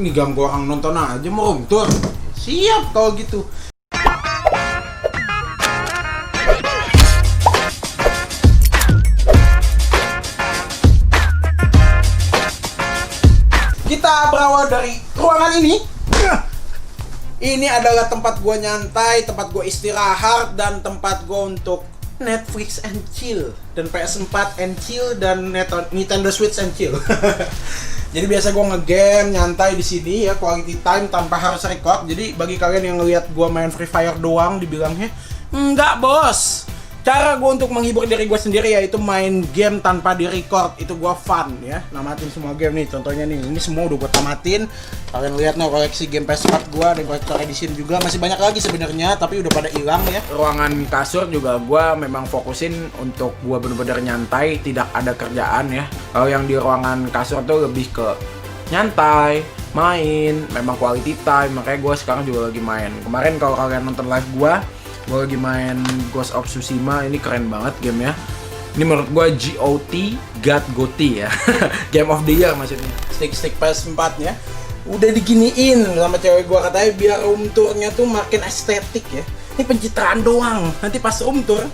Ini ganggu orang nonton aja mau room tour. Siap kalau gitu. Kita berawal dari ruangan ini. Ini adalah tempat gua nyantai, tempat gua istirahat, dan tempat gua untuk Netflix and chill, dan PS4 and chill, dan Nintendo Switch and chill. Jadi biasa gue ngegame nyantai di sini ya, quality time tanpa harus record. Jadi bagi kalian yang ngelihat gue main Free Fire doang, dibilangnya enggak bos. Cara gue untuk menghibur diri gue sendiri yaitu main game tanpa di record. Itu gue fun ya, namatin semua game nih. Contohnya nih, ini semua udah gue tamatin. Kalian lihat nih koleksi game PS4 gue, dan collector edition juga. Masih banyak lagi sebenarnya, tapi udah pada hilang ya. Ruangan kasur juga gue memang fokusin untuk gue bener-bener nyantai, tidak ada kerjaan ya. Kalau yang di ruangan kasur tuh lebih ke nyantai, main, memang quality time. Makanya gue sekarang juga lagi main. Kemarin kalau kalian nonton live gue lagi main Ghost of Tsushima. Ini keren banget gamenya. Ini menurut gue God GOTY ya. Game of the Year maksudnya. Stick PS4 ya. Udah diginiin sama cewek gue, katanya biar room tournya tuh makin estetik ya. Ini pencitraan doang. Nanti pas room tour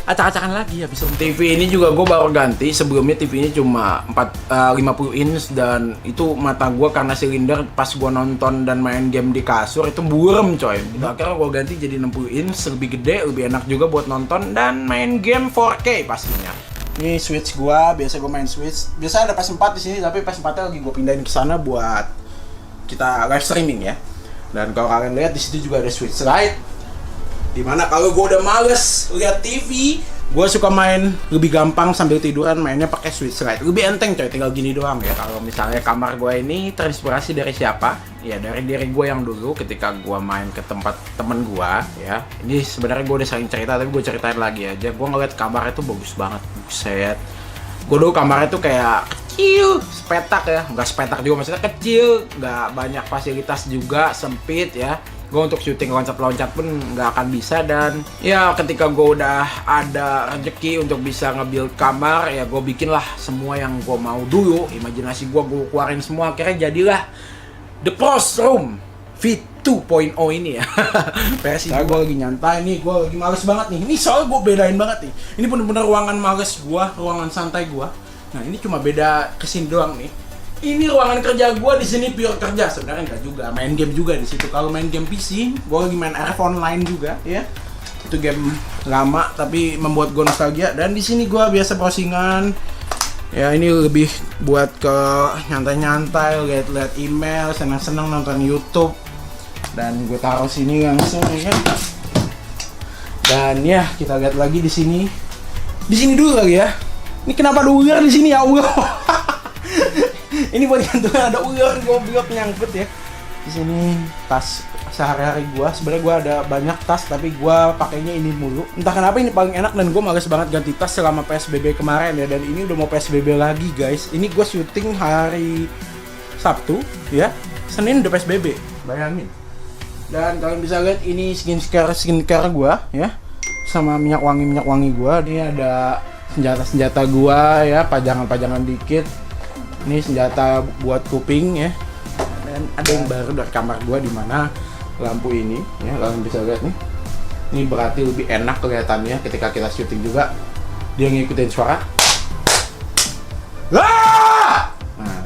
acak-acakan lagi habis room. TV ini juga gue baru ganti. Sebelumnya TV ini cuma 50 inch, dan itu mata gue karena silinder pas gue nonton dan main game di kasur itu burem coy. Akhirnya gue ganti jadi 60 inch, lebih gede, lebih enak juga buat nonton dan main game 4K pastinya. Ini Switch gue, biasa gue main Switch. Biasa ada PS4 di sini, tapi PS4-nya lagi gue pindahin ke sana buat kita live streaming ya. Dan kalau kalian lihat di situ juga ada Switch Lite. Dimana kalau gue udah males lihat TV, gue suka main lebih gampang sambil tiduran, mainnya pakai Switch Lite. Lebih enteng coy, tinggal gini doang ya. Kalau misalnya kamar gue ini terinspirasi dari siapa? Ya dari diri gue yang dulu ketika gue main ke tempat temen gue ya. Ini sebenarnya gue udah sering cerita, tapi gue ceritain lagi aja. Gue ngeliat kamarnya tuh bagus banget, buset. Gue dulu kamarnya tuh kayak kecil, sepetak ya. Nggak sepetak juga, maksudnya kecil, nggak banyak fasilitas juga, sempit ya. Gue untuk syuting loncat-loncat pun nggak akan bisa, dan ya ketika gue udah ada rezeki untuk bisa nge-build kamar, ya gue bikin lah semua yang gue mau dulu. Imajinasi gue keluarin semua, akhirnya jadilah The Pros Room V2.0 ini ya. Versi gue lagi nyantai nih, gue lagi males banget nih. Ini soal gue bedain banget nih. Ini bener-bener ruangan males gue, ruangan santai gue. Nah ini cuma beda kesini doang nih. Ini ruangan kerja gue, di sini pure kerja. Sebenarnya enggak juga, main game juga di situ. Kalau main game PC, gue lagi main RF Online juga, ya. Itu game lama tapi membuat gue nostalgia. Dan di sini gue biasa browsingan. Ya ini lebih buat ke nyantai-nyantai, lihat-lihat email, senang-senang nonton YouTube. Dan gue taruh sini langsung ya. Dan ya kita lihat lagi di sini. Di sini dulu lagi ya. Ini kenapa ada ular di sini ya Allah? Ini buat gantungan ada ular, goblok nyangkut ya. Di sini tas sehari-hari gua. Sebenarnya gua ada banyak tas, tapi gua pakainya ini mulu. Entah kenapa ini paling enak, dan gua males banget ganti tas selama PSBB kemarin ya. Dan ini udah mau PSBB lagi guys. Ini gua syuting hari Sabtu ya. Senin udah PSBB. Bayangin. Dan kalian bisa lihat ini skincare gua ya. Sama minyak wangi gua. Ini ada senjata gua ya, pajangan dikit. Ini senjata buat kuping ya. Dan ada yang baru dari kamar gua, di mana lampu ini ya, kalian bisa lihat nih. Ini berarti lebih enak kelihatannya ketika kita syuting juga. Dia ngikutin suara. Nah,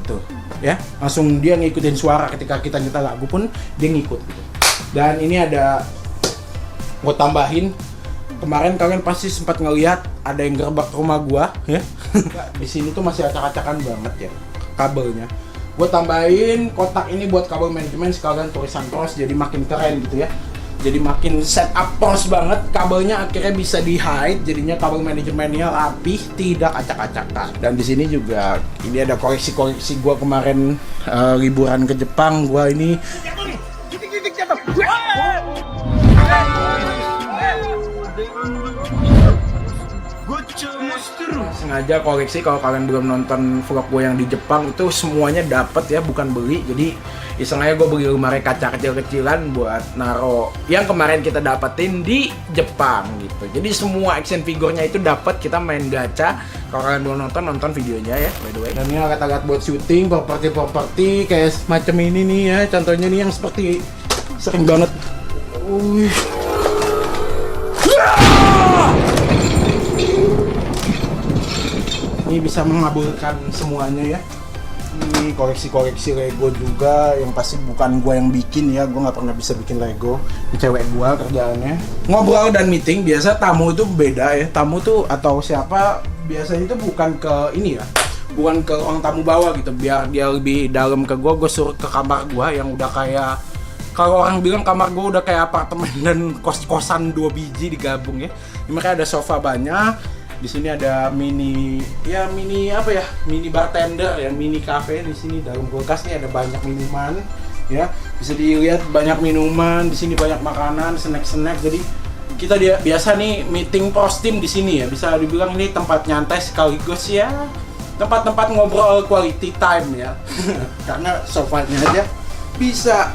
tuh ya, langsung dia ngikutin suara ketika kita nyetel lagu pun dia ngikut gitu. Dan ini ada gua tambahin. Kemarin kalian pasti sempat ngelihat ada yang gerbak rumah gua ya. Di sini tuh masih acak-acakan banget ya kabelnya. Gue tambahin kotak ini buat kabel manajemen sekalian tulisan pros, jadi makin keren gitu ya. Jadi makin setup pros banget. Kabelnya akhirnya bisa di hide, jadinya kabel manajemennya rapih, tidak acak-acakan. Dan di sini juga ini ada koleksi gue kemarin liburan ke Jepang. Gue ini sengaja koleksi. Kalau kalian belum nonton vlog gue yang di Jepang, itu semuanya dapat ya, bukan beli. Jadi iseng aja gue beli lemari kaca kecil-kecilan buat naro yang kemarin kita dapetin di Jepang gitu. Jadi semua action figurnya itu dapat, kita main gacha. Kalau kalian belum nonton videonya ya, by the way. Dan ini alat-alat buat syuting, properti kayak semacam ini nih ya. Contohnya nih yang seperti sering banget. Ini bisa mengabulkan semuanya ya. Ini koleksi Lego juga, yang pasti bukan gua yang bikin ya, gua nggak pernah bisa bikin Lego. Ini cewek gua kerjaannya. Ngobrol dan meeting, biasa tamu itu beda ya. Tamu tuh atau siapa biasanya itu bukan ke ini ya, bukan ke orang tamu bawah gitu, biar dia lebih dalam ke gua suruh ke kamar gua yang udah kayak, kalau orang bilang kamar gua udah kayak apartemen dan kos-kosan 2 biji digabung ya. Ini mereka ada sofa banyak. Di sini ada mini bartender ya, mini cafe. Di sini dalam kulkas nih ada banyak minuman ya. Bisa dilihat banyak minuman, di sini banyak makanan, snack. Jadi kita biasa nih meeting post team di sini ya. Bisa dibilang ini tempat nyantai sekaligus ya tempat-tempat ngobrol quality time ya. Karena sofanya aja bisa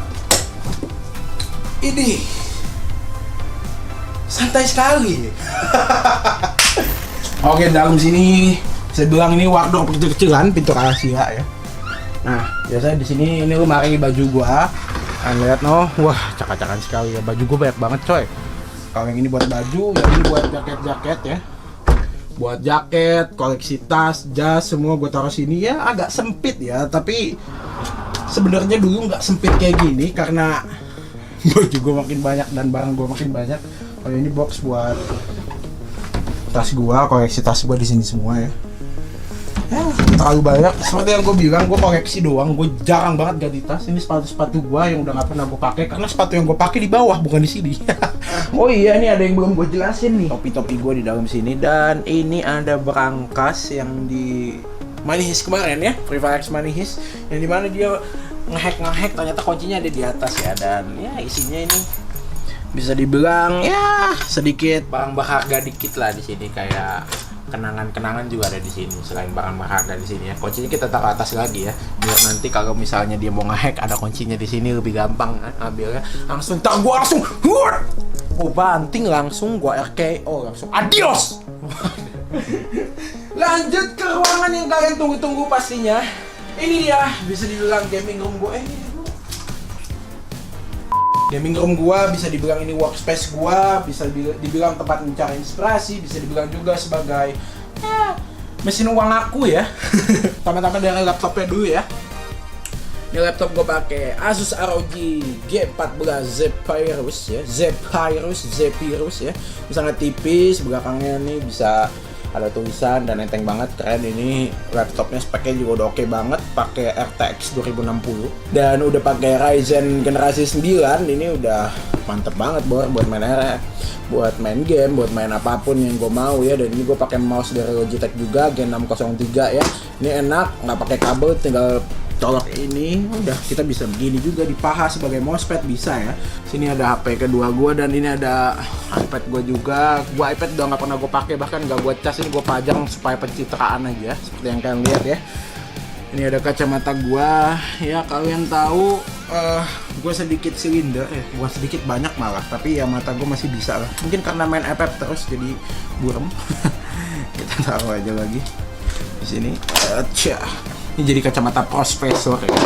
ini santai sekali. Oke, dalam sini saya bilang ini wardrobe kecil-kecilan, pintu rahasia ya. Nah, biasanya di sini ini lemari baju gua. Kalian lihat wah, cakak-cakan sekali ya. Baju gua banyak banget, coy. Kalau yang ini buat baju, yang ini buat jaket-jaket ya. Buat jaket, koleksi tas, jas, semua gua taruh sini ya. Agak sempit ya, tapi sebenarnya dulu nggak sempit kayak gini karena baju gua makin banyak dan barang gua makin banyak. Kalau ini box buat tas gua, koleksi tas gua di sini semua ya. Ya, terlalu banyak. Seperti yang gua bilang, gua koleksi doang. Gua jarang banget ganti tas. Ini sepatu gua yang udah nggak pernah gua pakai karena sepatu yang gua pakai di bawah bukan di sini. Oh iya, ini ada yang belum gua jelasin nih. Topi gua di dalam sini, dan ini ada berangkas yang di Money Heist kemarin ya, Free Fire X Money Heist, yang dimana dia ngehack ternyata kuncinya ada di atas ya. Dan ya isinya ini bisa dibilang ya sedikit barang berharga dikit lah di sini, kayak kenangan juga ada di sini. Selain barang berharga di sini ya, kuncinya kita taruh atas lagi ya, biar nanti kalau misalnya dia mau ngehack ada kuncinya di sini lebih gampang kan ambilnya. Langsung gua langsung banting, langsung gua RKO, langsung adios. Lanjut ke ruangan yang kalian tunggu-tunggu pastinya. Ini dia bisa dibilang gaming room gua. Gaming room gua, bisa dibilang ini workspace gua, bisa dibilang tempat mencari inspirasi, bisa dibilang juga sebagai mesin uang aku ya. Tama-tama dari laptopnya dulu ya. Ini laptop gua pakai Asus ROG G14 Zephyrus ya. Ini sangat tipis, belakangnya nih bisa ada tulisan dan enteng banget, keren. Ini laptopnya speknya juga udah oke banget, pakai RTX 2060 dan udah pakai Ryzen generasi 9. Ini udah mantep banget buat main game, buat main apapun yang gue mau ya. Dan ini gue pakai mouse dari Logitech juga, Gen 603 ya. Ini enak, nggak pakai kabel, tinggal colok ini, udah kita bisa begini juga di paha sebagai mousepad bisa ya. Sini ada HP kedua gua, dan ini ada iPad gua juga. Gua iPad udah nggak pernah gua pakai, bahkan nggak gua cas. Ini gua pajang supaya pencitraan aja, seperti yang kalian lihat ya. Ini ada kacamata gua ya, kalian tahu gua sedikit silinder ya, gua sedikit banyak malah, tapi ya mata gua masih bisa lah. Mungkin karena main iPad terus jadi buram. Kita taruh aja lagi di sini. Ini jadi kacamata Profesor ya.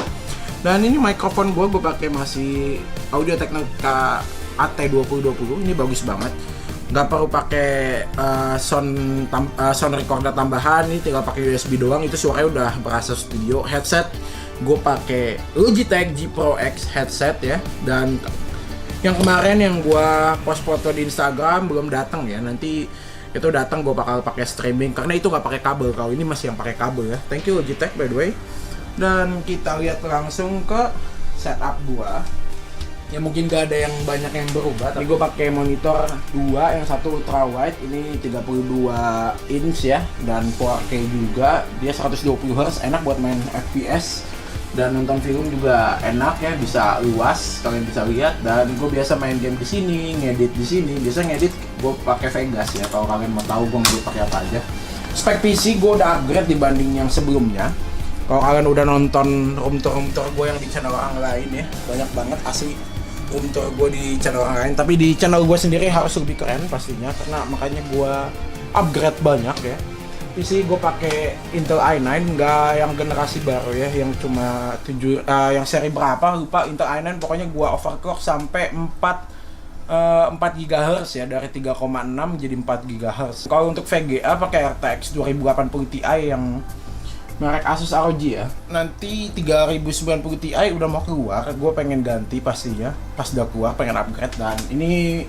Dan ini mikrofon gue pakai masih Audio-Technica AT2020. Ini bagus banget. Nggak perlu pakai sound recorder tambahan. Ini tinggal pakai USB doang. Itu suaranya udah berasa studio. Headset gue pakai Logitech G Pro X headset ya. Dan yang kemarin yang gue post foto di Instagram belum datang ya. Nanti itu datang gue bakal pakai streaming karena itu nggak pakai kabel. Kalau ini masih yang pakai kabel ya. Thank you Logitech by the way. Dan kita lihat langsung ke setup gue. Ya mungkin gak ada yang banyak yang berubah. Tapi gue pakai monitor 2, yang satu ultra wide, ini 32 inch ya, dan 4K juga. Dia 120 Hz, enak buat main FPS. Dan nonton film juga enak ya, bisa luas, kalian bisa lihat. Dan gue biasa main game di sini, ngedit di sini. Biasa ngedit gue pakai Vegas ya. Kalau kalian mau tahu gue ngedit pakai apa aja. Spek PC gue udah upgrade dibanding yang sebelumnya. Kalau kalian udah nonton room tour gue yang di channel orang lain ya, banyak banget asli room tour gue di channel orang lain. Tapi di channel gue sendiri harus lebih keren pastinya, karena makanya gue upgrade banyak ya. Di PC gue pakai Intel i9, nggak yang generasi baru ya, yang cuma yang seri berapa lupa. Intel i9 pokoknya gue overclock sampai 4 GHz ya, dari 3,6 jadi 4 GHz. Kalau untuk VGA pakai RTX 2080 Ti yang merek Asus ROG ya. Nanti 3090 Ti udah mau keluar, gue pengen ganti pastinya. Pas udah keluar pengen upgrade, dan ini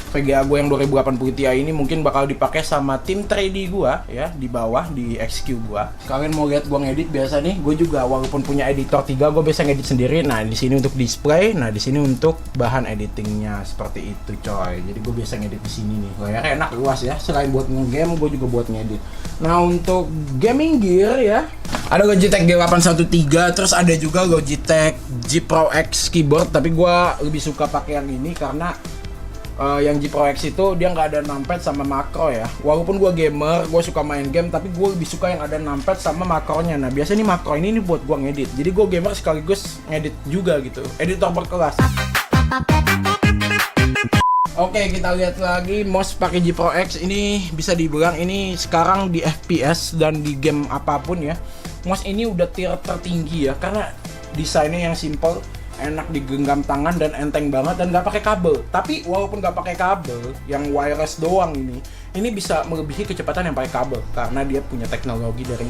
VGA gue yang 2080 Ti ini mungkin bakal dipakai sama tim 3D gue ya, di bawah di XQ gue. Kalian mau lihat gue ngedit biasa nih, gue juga walaupun punya editor 3 gue bisa ngedit sendiri. Nah di sini untuk display, nah di sini untuk bahan editingnya seperti itu coy. Jadi gue biasa ngedit di sini nih. Layarnya enak, luas ya. Selain buat nge-game, gue juga buat ngedit. Nah untuk gaming gear ya, ada Logitech G813, terus ada juga Logitech G Pro X keyboard. Tapi gue lebih suka pakai yang ini karena yang G Pro X itu dia nggak ada numpad sama makro ya. Walaupun gue gamer, gue suka main game, tapi gue lebih suka yang ada numpad sama makronya. Nah biasanya nih makro ini buat gue ngedit. Jadi gue gamer sekaligus ngedit juga gitu. Editor berkelas. Oke, kita lihat lagi mouse pakai G Pro X ini, bisa dibilang ini sekarang di FPS dan di game apapun ya. Mouse ini udah tier tertinggi ya, karena desainnya yang simple, enak digenggam tangan dan enteng banget, dan nggak pakai kabel. Tapi walaupun nggak pakai kabel, yang wireless doang ini bisa melebihi kecepatan yang pakai kabel karena dia punya teknologi dari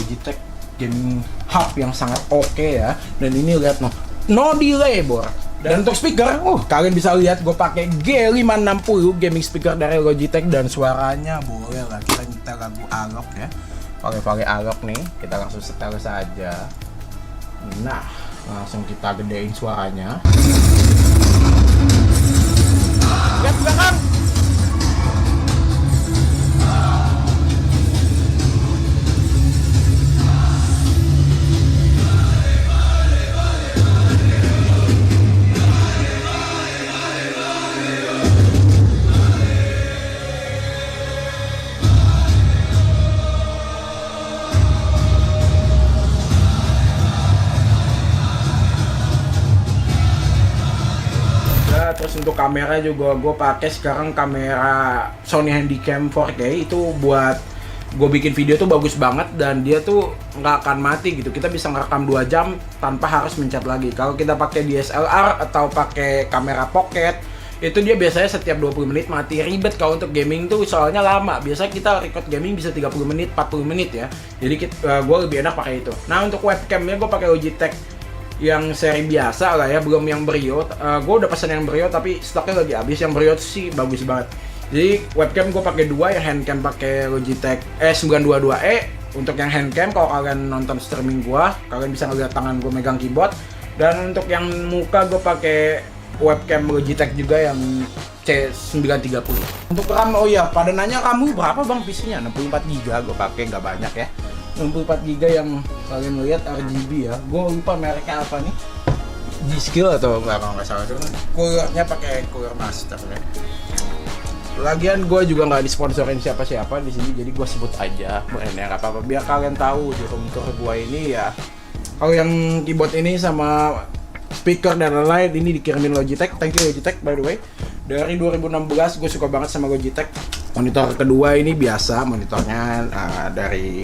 Logitech Gaming Hub yang sangat oke ya. Dan ini lihat no delay bor. Dan untuk speaker, kalian bisa lihat gue pakai G560 gaming speaker dari Logitech, dan suaranya boleh lah kita nyetel lagu alok ya. Pakai alok nih, kita langsung setel saja. Nah, langsung kita gedein suaranya. Lihat belakang. Terus untuk kamera juga gue pakai sekarang kamera Sony Handycam 4K. Itu buat gue bikin video tuh bagus banget, dan dia tuh nggak akan mati gitu. Kita bisa ngerekam 2 jam tanpa harus mencet lagi. Kalau kita pakai DSLR atau pakai kamera pocket, itu dia biasanya setiap 20 menit mati. Ribet kalau untuk gaming tuh soalnya lama. Biasanya kita record gaming bisa 30 menit, 40 menit ya. Jadi gue lebih enak pakai itu. Nah untuk webcamnya gue pakai Logitech yang seri biasa lah ya, belum yang Brio. Gue udah pesan yang Brio tapi stoknya lagi habis. Yang Brio sih bagus banget. Jadi webcam gue pakai 2, yang handcam pakai Logitech S922E. Untuk yang handcam, kalau kalian nonton streaming gue, kalian bisa ngeliat tangan gue megang keyboard. Dan untuk yang muka gue pakai webcam Logitech juga yang C930. Untuk RAM, pada nanya kamu berapa bang PC-nya? 64GB gue pakai, nggak banyak ya. 64GB yang kalian lihat RGB ya. Gue lupa mereknya apa nih. G-Skill atau nggak salah itu. Coolernya pakai cooler master ya. Lagian gue juga nggak disponsorin siapa-siapa di sini, jadi gue sebut aja brandnya nggak apa-apa biar kalian tahu di room tour gue ini ya. Kalau yang keyboard ini sama speaker dan lain-lain ini dikirimin Logitech. Thank you Logitech by the way. Dari 2016 gue suka banget sama Logitech. Monitor kedua ini biasa, monitornya dari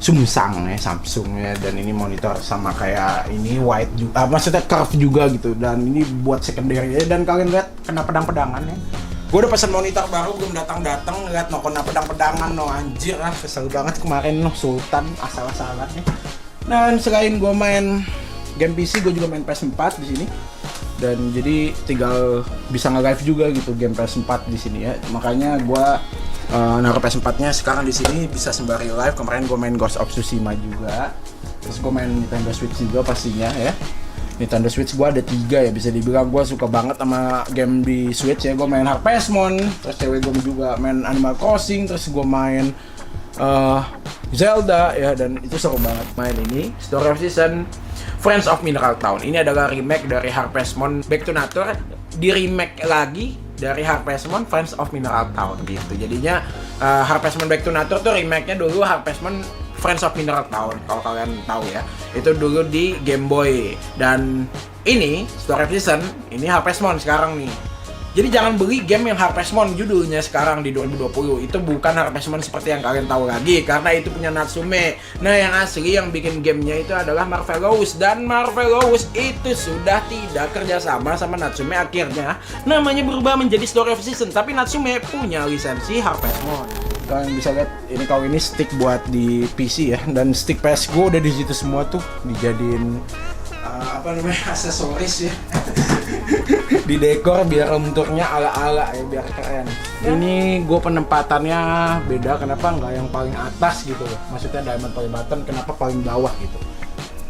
Samsung ya, dan ini monitor sama kayak ini wide juga, maksudnya curve juga gitu, dan ini buat secondary ya. Dan kalian lihat kena pedang-pedangan ya. Gue udah pesan monitor baru belum datang, lihat kena pedang-pedangan anjir kesel banget kemarin Sultan asal-asalan nih. Dan selain gue main game PC, gue juga main PS4 di sini. Dan jadi tinggal bisa nge-live juga gitu game PS4 di sini ya. Makanya gue naruh PS4-nya sekarang di sini bisa sembari live. Kemarin gue main Ghost of Tsushima juga. Terus gue main Nintendo Switch juga pastinya ya. Nintendo Switch gue ada 3 ya, bisa dibilang gue suka banget sama game di Switch ya. Gue main Harvest Moon, terus cewek gue juga main Animal Crossing, terus gue main Zelda ya, dan itu seru banget main ini. Story of Season Friends of Mineral Town. Ini adalah remake dari Harvest Moon Back to Nature, di remake lagi dari Harvest Moon Friends of Mineral Town gitu. Jadinya Harvest Moon Back to Nature tuh remake-nya dulu Harvest Moon Friends of Mineral Town, kalau kalian tahu ya. Itu dulu di Game Boy. Dan ini Story of Season, ini Harvest Moon sekarang nih. Jadi jangan beli game yang Harvest Moon judulnya sekarang di 2020. Itu bukan Harvest Moon seperti yang kalian tahu lagi, karena itu punya Natsume. Nah, yang asli yang bikin gamenya itu adalah Marvelous, dan Marvelous itu sudah tidak kerjasama sama Natsume, akhirnya namanya berubah menjadi Story of Season. Tapi Natsume punya lisensi Harvest Moon. Kalian bisa lihat ini, kalau ini stick buat di PC ya, dan stick PS gue udah di situ semua tuh dijadiin aksesoris ya. Di dekor biar bentuknya ala-ala ya, biar keren. Ini gue penempatannya beda, kenapa nggak yang paling atas gitu loh, maksudnya diamond play button kenapa paling bawah gitu,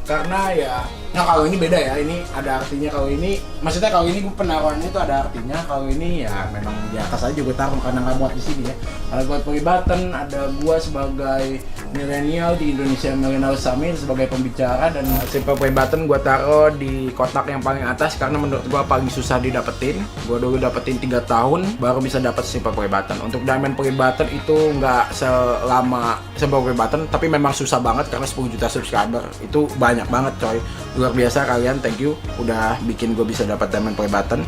karena ya, nah kalau ini beda ya, ini ada artinya. Kalau ini, maksudnya kalau ini gue penaruhannya itu ada artinya, kalau ini ya memang di atas aja gue taruh karena nggak muat di sini ya. Ada gue play button, ada gue sebagai milenial di Indonesia Millennial Summit sebagai pembicara, dan simple play button gue taruh di kotak yang paling atas karena menurut gue paling susah didapetin. Gue dulu dapetin 3 tahun baru bisa dapet simple play button. Untuk diamond play button itu nggak selama simple play button, tapi memang susah banget karena 10 juta subscriber itu banyak banget coy. Luar biasa kalian, thank you udah bikin gue bisa dapat diamond play button.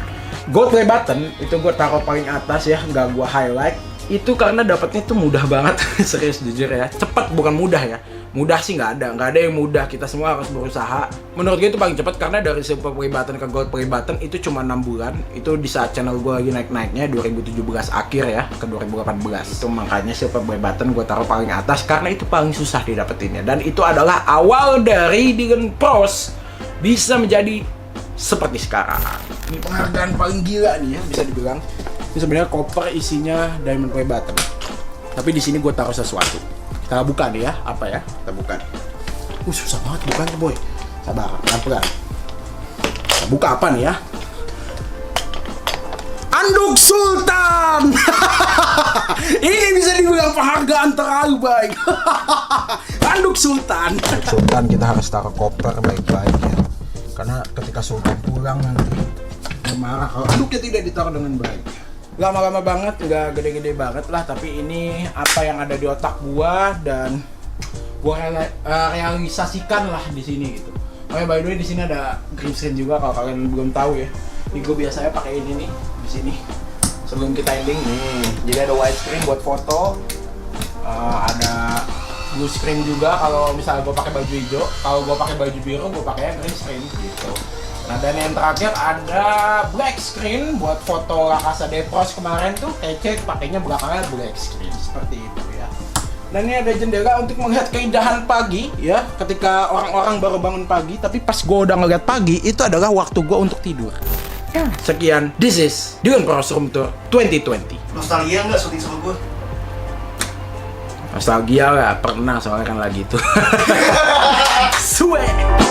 Gold play button itu gue taruh paling atas ya, nggak gue highlight. Itu karena dapatnya tuh mudah banget. Serius jujur ya, cepat bukan mudah ya. Mudah sih nggak ada yang mudah, kita semua harus berusaha. Menurut gue itu paling cepat karena dari silver play button ke gold play button itu cuma 6 bulan. Itu di saat channel gue lagi naik-naiknya 2017 akhir ya ke 2018. Itu makanya silver play button gue taruh paling atas karena itu paling susah didapetinnya. Dan itu adalah awal dari Dylan Pros bisa menjadi seperti sekarang. Ini penghargaan paling gila nih ya, bisa dibilang. Ini sebenarnya koper isinya diamond play button. Tapi di sini gue taruh sesuatu. Kita buka nih ya, apa ya? Kita buka. Susah banget bukanya boy. Sabar, pelan-pelan. Kita buka apa nih ya? Anduk Sultan. Ini bisa dibilang penghargaan terlalu baik. Anduk Sultan. Anduk Sultan kita harus taruh koper baik-baik ya. Karena ketika Sultan pulang nanti dia marah kalau anduknya tidak ditaruh dengan baik. Lama-lama banget, nggak gede-gede banget lah, tapi ini apa yang ada di otak gua dan gua realisasikan lah di sini gitu. Oh ya, by the way di sini ada green screen juga kalau kalian belum tahu ya. Ini gua biasanya pakai ini nih di sini sebelum kita ending nih. Jadi ada widescreen buat foto, ada blue screen juga kalau misalnya gua pakai baju hijau. Kalau gua pakai baju biru, gua pakai green screen gitu. Nah, dan yang terakhir ada black screen buat foto La Casa de Pros kemarin tuh kece, pakainya belakangnya black screen seperti itu ya. Dan ini ada jendela untuk melihat keindahan pagi ya, ketika orang-orang baru bangun pagi, tapi pas gue udah ngeliat pagi itu adalah waktu gue untuk tidur. Ya, sekian, this is Dylan Pros Room Tour 2020. Nostalgia nggak syuting sama gue? Nostalgia lah, pernah soalnya kan lagi itu. Sweet.